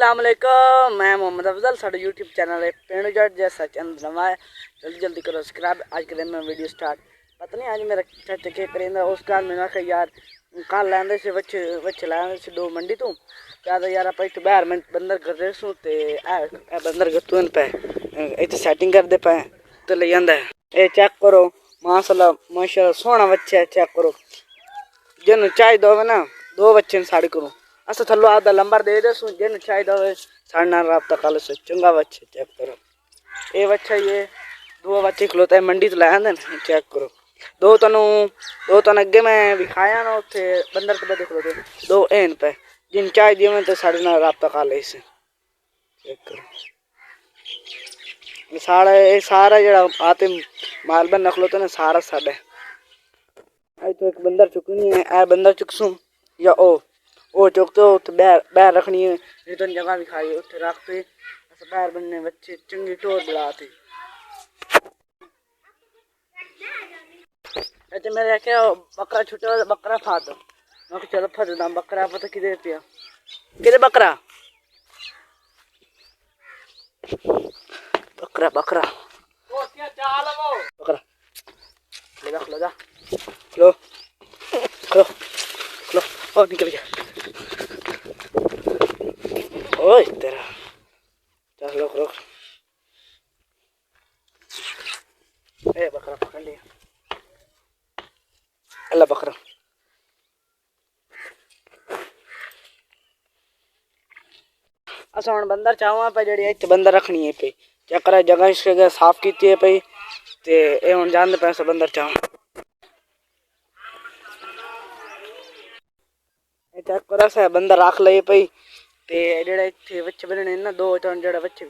अस्सलामुअलैकुम, मैं मोहम्मद अफजल। साढ़े यूट्यूब चैनल है पेंडू जट जैसा चैनल नवा है। जल्दी जल्दी करो सब्सक्राइब। आज के दिन में वीडियो स्टार्ट। पता नहीं आज मेरा चाचा के करेंदा उस कारण मैंने आखिया यार कल लैंदे से बच्चे लैंदे से दो मंडी तू क्या यार आप इतने बाहर मैं बंदर कर रहे सू ते बंदर गत्तू पे इतने सेटिंग करते पे तो ले जाता है। ये चेक करो माशाल्लाह माशाल्लाह सोहना बच्चा है। चेक करो जिन चाय दो ना दो बच्चे साड़ी करूँ अस थलो आपका नंबर दे दो जिन चाहिए हो साढ़े नाल रबता कल से चंगा बच्चे। चेक करो ये बच्चा ये दो बच्चे खलोते है मंडी तो लै आंदे। चेक करो दो तन अगे मैं विखाया ना उत्थे बंदर के बदे खलोते दो एन पे जिन चाय दी मैं तो साढ़े नाल रबता कल इस। चेक करो ये सारा जरा आते मालबन खलोते ना सारा साढ़े अज तो एक बंदर चुकनी है। ए बंदर चुकसूँ या ओ चुकते हो तो बैर रखनी है तो जगह भी खाई उत्थे रखते बैर बनने बच्चे चंगी टोर बुलाते। अच्छा मेरे क्या बकरा छुट्टा बकरा फा दो मैं चलो फसदा बकरा पता किधर पिया किधर बकरा बकरा बकरा बकरा ले रख लो जा लो लो लो और निकल गया। ओए तेरा चल रोक रोक ए बकरा पकड़ लिया अल्लाह बकरा असा हम बंदर चाहवा पे जी इतने बंदर रखनी है पे चक्कर जगह साफ की है पई ते ए हुन जानते पे बंदर चाहवा चेक करो सा बंदर रख ले पई ते जेड़े इत्थे बच्चे बनने ना दो तीन जेड़े बच्चे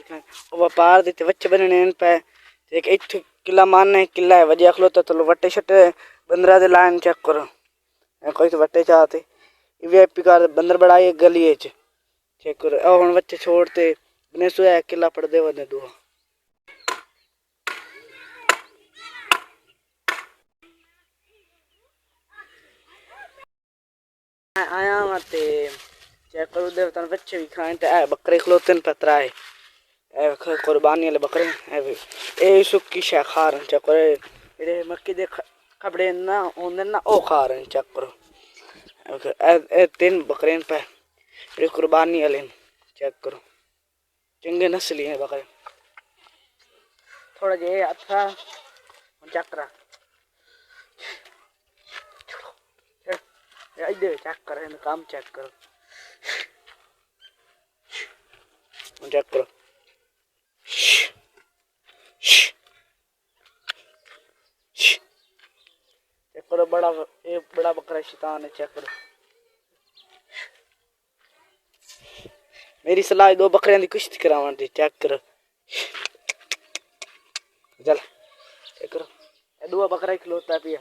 व्यापार दे बच्चे बनने पे एक इत्थे किला मारने किला है वजह खलोता तो वट्टे छट्टे बंदरा दे लाइन। चेक करो कोई तो वट्टे चाहते वीआईपी कार बंदर बड़ाई गली च। चेक करो हुन बच्चे छोड़ते बने सो किला पड़दे वने दुआ आया मते चेक करो दे तन बच्चे भी खाए ते बकरे खलोते न पतरा है कुर्बानी वाले बकरे ए सुक्की शे खा रहे। चेक करो जेडे मक्की दे खबड़े ना होंदे ना ओ खा रहे। चेक करो ए तीन बकरे पे ये कुर्बानी वाले। चेक करो चंगे नस्ली है बकरे थोड़ा जे अच्छा चेक करा इधर चेक करो काम चेक करो चेक करो चेक करो बड़ा बकरा शैतान है। चेक करो मेरी सलाह दो बकरियां की कुश्ती करावन दी। चेक करो चल चेक करो दो बकरा खिलोता पिया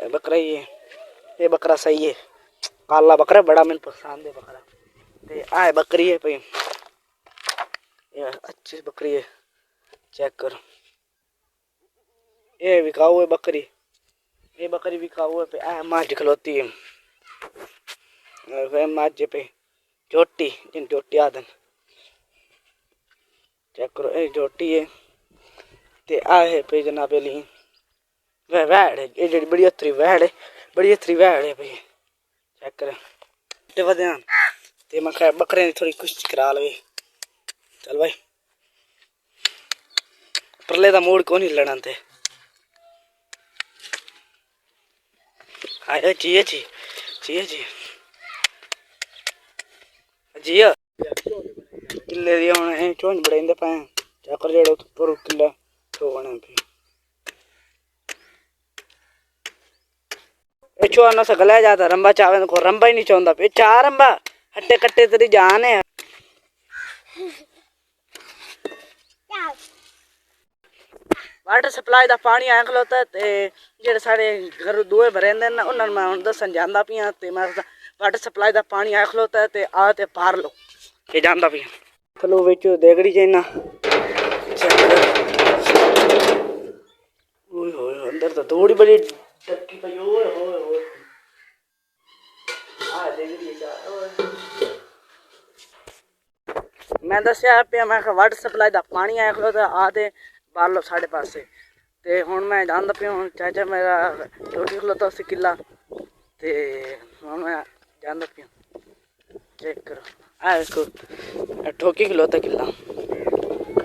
बकरा ये बकरा सही है काला बकरा बड़ा मैंने पसंद है बकरा ते आए बकरी है भाई ये अच्छी बकरी है। चेक करो ये बिकाऊ है बकरी ये बकरी बिकाऊ है पे आ माँ खलोती है माँ पे चोटी जिन चोटी आदन। चेक करो ये चोटी है ते आ है पे जनाब ली वह वैड़ है ये जी बड़ी हथरी वैड़ है बड़ी हथरी वैड़ है भाई। चेक कर ध्यान ते मैं खैर बकरे की थोड़ी कुश्ती करा लवे। चल भाई परले का मूड कौन ही लड़ा ते आया जिया जी जिया जी जिया किले दी हुन झुंझ बड़ाइंदे पे चक्कर जेड़ा पर किला ठोकने पे चुआना सा गला जाता रंबा चावे को रंबा ही नहीं चाहता पे चार रंबा हट्टे कट्टे तेरी जान है। वाटर सप्लाई का पानी आया खलोता ते जेड़े साढ़े घर दूए भरेंदे ना उन्होंने मैं हुन दसन जांदा पिया ते मैं वाटर सप्लाई का पानी आया खलोता ते आ ते पार लो ये जांदा पिया थलो विच देगड़ी जाइना। ओए होए अंदर तो थोड़ी बड़ी टक्की पई ओए होए आ देगड़ी जा मैं दसिया पे मैं वाटर सप्लाई का पानी आया खलो तो आते बाल लो साढ़े पासे ते हुण मैं जानदा पिया हूँ चाचा मेरा टोटी खलोता उसी किला ते हुण मैं जानदा पिया चेक करो आ देखो ठोकी खलोता किला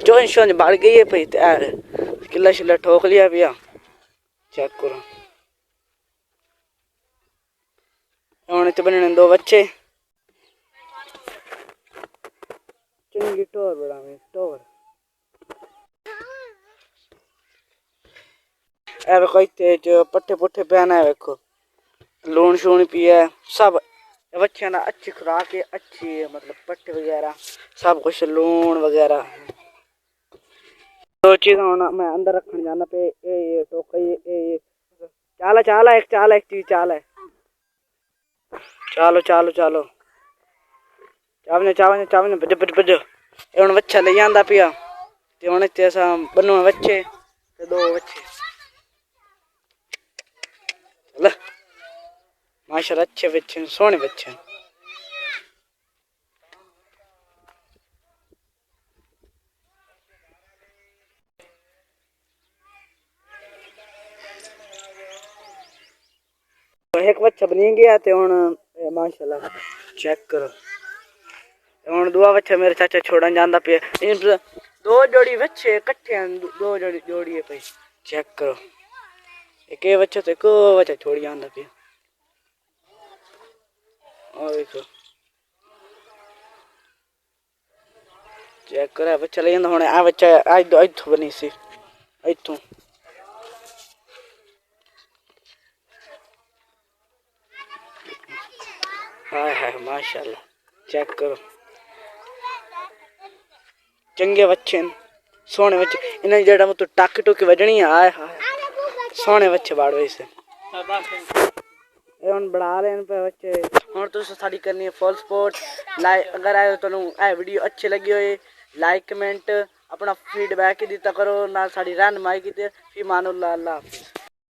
चोंच शोंच बढ़ गई है पई ते किला शिला ठोक लिया पिया चेक करो हुण इत्थे बनने 2 बच्चे चंगी टोर बड़ा में टोर ए देखो इत्थे जो पट्ठे पुट्ठे पहना है देखो लून शून पिया सब बच्चे ना अच्छी खुराक है अच्छी है मतलब पट्टे वगैरह सब कुछ लून वगैरह दो चीज़ होना मैं अंदर रखने जाना पे ये टोका ये चाला एक चीज चाल है चालो चालो चालो चावने चावने चावने बज बज बज हुण बच्चा ले आंदा पिया ते हुण इत्थे असां बन्नो बच्चे ते 2 बच्चे चल माशाल्लाह अच्छे बच्चे सोहने बच्चे एक बच्चा बनी गया ते हुण माशाल्लाह चेक करो हुण दूआ बच्चा मेरे चाचा छोड़न जांदा पे 2 जोड़ी बच्चे इकट्ठे 2 जोड़ी है भाई चेक करो एक बच्चा तो एक बच्चा छोड़ जांदा पे और देखो चेक करो बच्चा ले जांदा हुण आ बच्चा आज इत्थों बनी सी इत्थों हाय हाय माशाल्लाह चेक करो चंगे बच्चे सोहने बच्चे इन्हें जेड़ा मतलब टाकी टूकी वजनी है हाय हाय सोहने बच्चे बाड़ो इसे हुण बढ़ा रहे पे बच्चे हुण तुस साडी करनी है फुल सपोर्ट लाइक अगर आए तो ए वीडियो अच्छी लगी हो लाइक कमेंट अपना फीडबैक दिता करो ना साडी रहनुमाई कीती फी मानुल्लाह अल्लाह हाफिज़।